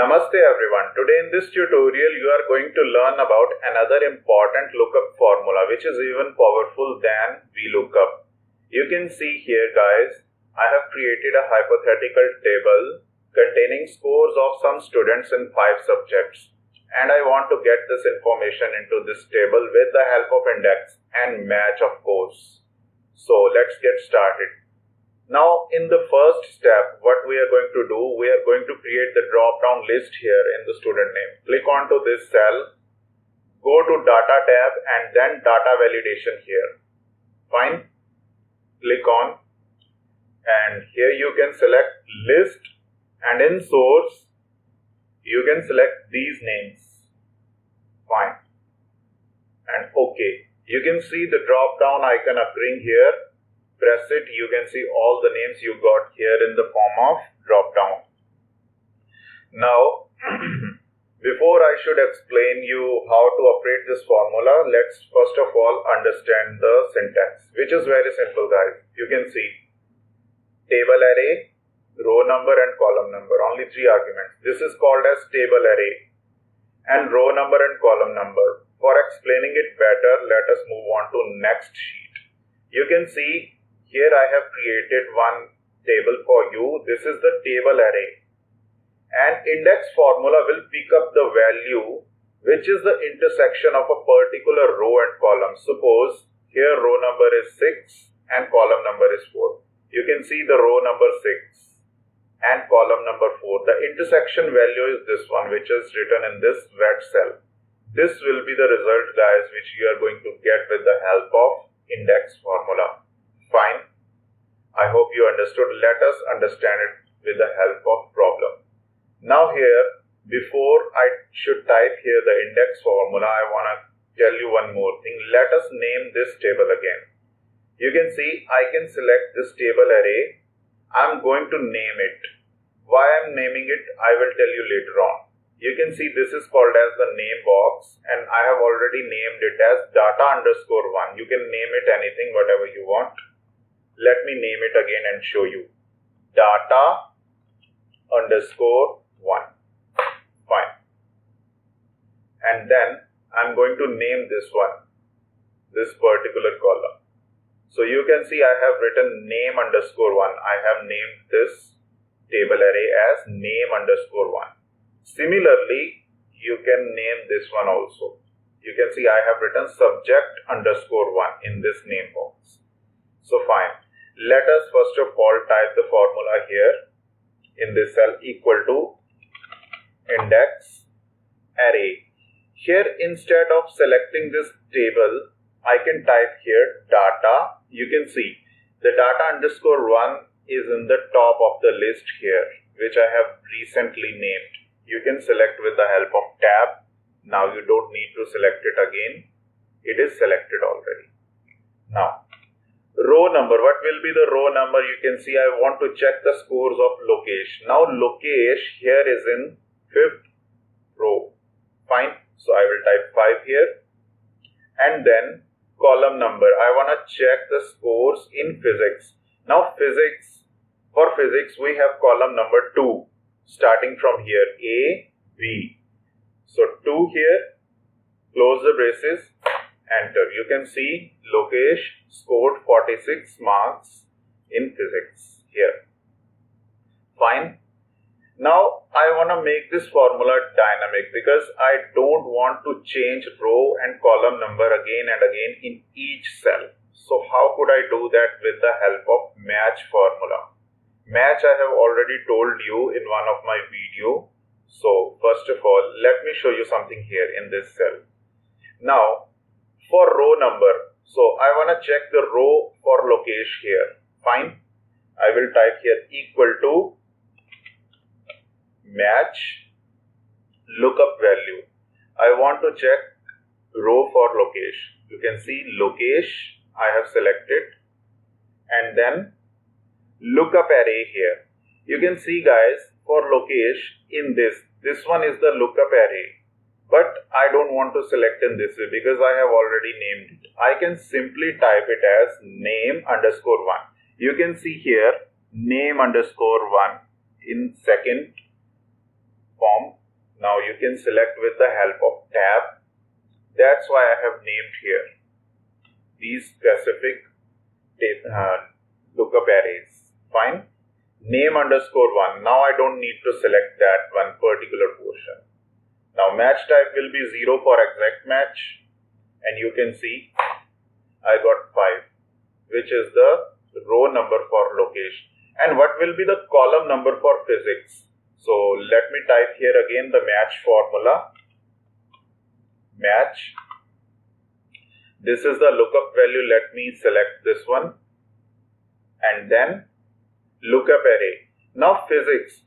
Namaste everyone. Today in this tutorial you are going to learn about another important lookup formula which is even powerful than VLOOKUP. You can see here guys, I have created a hypothetical table containing scores of some students in 5 subjects, and I want to get this information into this table with the help of index and match of course. So let's get started. Now in the first step, what we are going to do, we are going to create the drop down list here in the student name. Click onto this cell, go to data tab and then data validation here. Fine. Click on, and here you can select list, and in source you can select these names. Fine. And OK. You can see the drop down icon appearing here. Press it, you can see all the names you got here in the form of drop down. Now, before I should explain you how to operate this formula, let's first of all understand the syntax, which is very simple guys. You can see table array, row number and column number, only 3 arguments. This is called as table array, and row number and column number. For explaining it better, let us move on to next sheet. You can see here I have created one table for you. This is the table array, and index formula will pick up the value which is the intersection of a particular row and column. Suppose here row number is 6 and column number is 4. You can see the row number 6 and column number 4. The intersection value is this one, which is written in this red cell. This will be the result guys which you are going to get with the help of index formula. Fine. I hope you understood. Let us understand it with the help of problem. Now here, before I should type here the index formula, I want to tell you one more thing. Let us name this table again. You can see I can select this table array. I'm going to name it. Why I'm naming it, I will tell you later on. You can see this is called as the name box, and I have already named it as data_1. You can name it anything, whatever you want. Let me name it again and show you. Data_1. Fine. And then I'm going to name this one, this particular column. So you can see I have written name_1. I have named this table array as name_1. Similarly, you can name this one also. You can see I have written subject_1 in this name box. So fine. Let us first of all type the formula here in this cell, equal to index array. Here instead of selecting this table, I can type here data. You can see the data_1 is in the top of the list here, which I have recently named. You can select with the help of tab. Now you don't need to select it again. It is selected already. Now, row number. What will be the row number? You can see I want to check the scores of Lokesh. Now Lokesh here is in 5th row. Fine. So I will type 5 here. And then column number. I want to check the scores in physics. Now for physics we have column number 2. Starting from here, A, B. So 2 here, close the braces, enter. You can see Lokesh scored 46 marks in physics here. Fine. Now I want to make this formula dynamic because I don't want to change row and column number again and again in each cell. So how could I do that with the help of match formula? Match I have already told you in one of my video. So first of all, let me show you something here in this cell. Now for row number, so I want to check the row for Lokesh here. Fine. I will type here equal to match lookup value. I want to check row for Lokesh. You can see Lokesh I have selected, and then lookup array here. You can see guys, for Lokesh in this one is the lookup array, but I don't want to select in this way because I have already named it. I can simply type it as name_1. You can see here name_1 in second form you can select with the help of tab. That's why I have named here these specific lookup arrays. Fine. Name underscore 1. Now I don't need to select that one particular portion. Now match type will be 0 for exact match, and you can see I got 5, which is the row number for location. And what will be the column number for physics? So let me type here again the match formula. Match. This is the lookup value. Let me select this one. And then lookup array. Now physics.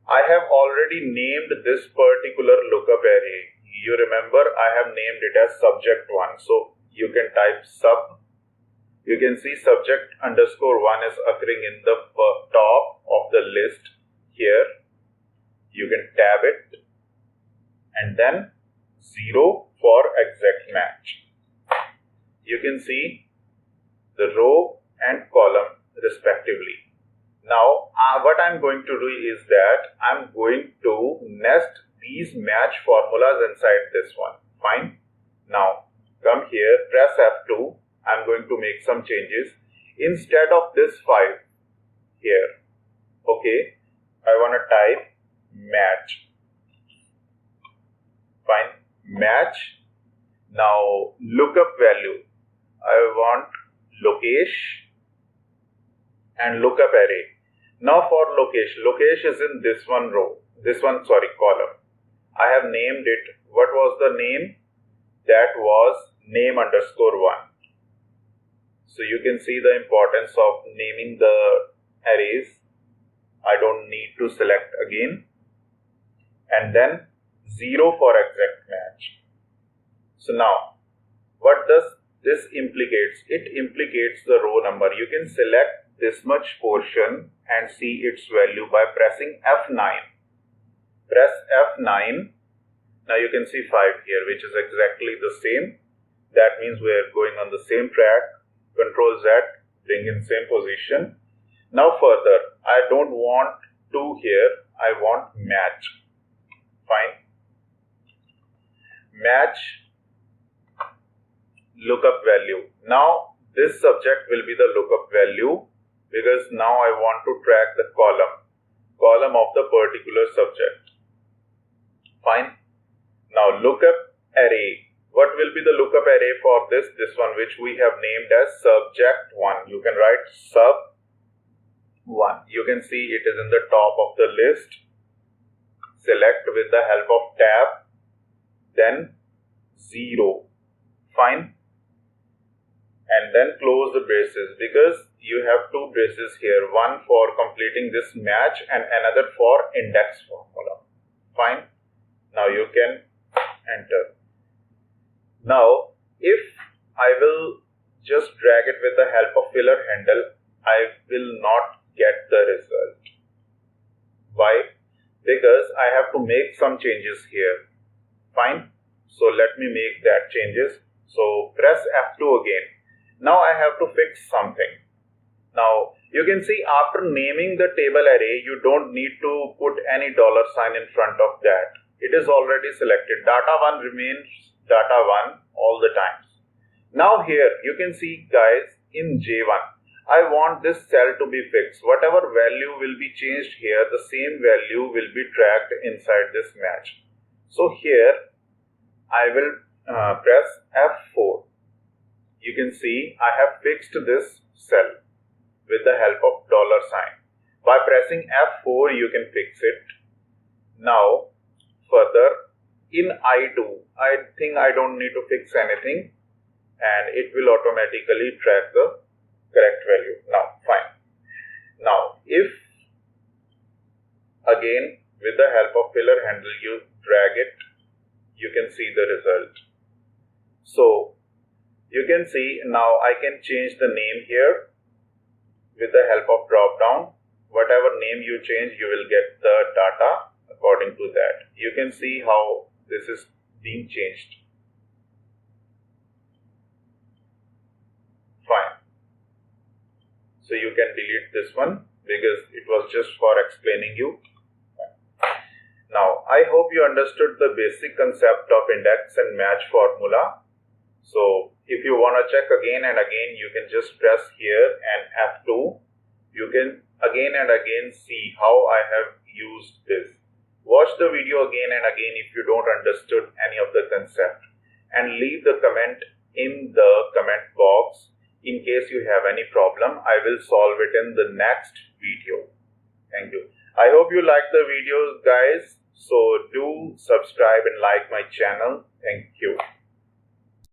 I have already named this particular lookup array. You remember I have named it as subject 1. So you can type sub. You can see subject underscore 1 is occurring in the top of the list here. You can tab it and then 0 for exact match. You can see the row and column respectively. Now what I'm going to do is that I'm going to nest these match formulas inside this one. Fine. Now come here, press F2. I'm going to make some changes. Instead of this 5 here, okay, I want to type match. Fine. Match. Now lookup value. I want location and lookup array. Now for location. Location is in this one row. Column. I have named it. What was the name? That was name underscore 1. So you can see the importance of naming the arrays. I don't need to select again. And then 0 for exact match. So now, what does this implicates? It implicates the row number. You can select this much portion and see its value by pressing F9. Press F9. Now you can see 5 here, which is exactly the same. That means we are going on the same track. Control Z, bring in same position. Now further, I don't want 2 here, I want match. Fine. Match lookup value. Now this subject will be the lookup value because now I want to track the column of the particular subject. Fine. Now lookup array. What will be the lookup array for this one, which we have named as subject 1. You can write sub 1. You can see it is in the top of the list. Select with the help of tab, then 0. Fine. And then close the braces because you have 2 braces here. One for completing this match and another for index formula. Fine. Now you can enter. Now, if I will just drag it with the help of filler handle, I will not get the result. Why? Because I have to make some changes here. Fine. So let me make that changes. So press F2 again. Now I have to fix something. Now you can see after naming the table array, you don't need to put any $sign in front of that. It is already selected. Data 1 remains data 1 all the times. Now here you can see guys in J1 I want this cell to be fixed. Whatever value will be changed here, the same value will be tracked inside this match. So here I will press F4. You can see I have fixed this cell with the help of $sign. By pressing F4 you can fix it. Now further in I2, I think I don't need to fix anything and it will automatically track the correct value. Now fine. Now if again with the help of filler handle you drag it, you can see the result. So you can see now I can change the name here with the help of drop down. Whatever name you change, you will get the data according to that. You can see how this is being changed. Fine. So you can delete this one because it was just for explaining you. Now, I hope you understood the basic concept of index and match formula. So, if you want to check again and again, you can just press here and F2. You can again and again see how I have used this. Watch the video again and again if you don't understood any of the concept, and leave the comment in the comment box. In case you have any problem, I will solve it in the next video. Thank you. I hope you like the videos, guys. So do subscribe and like my channel. Thank you.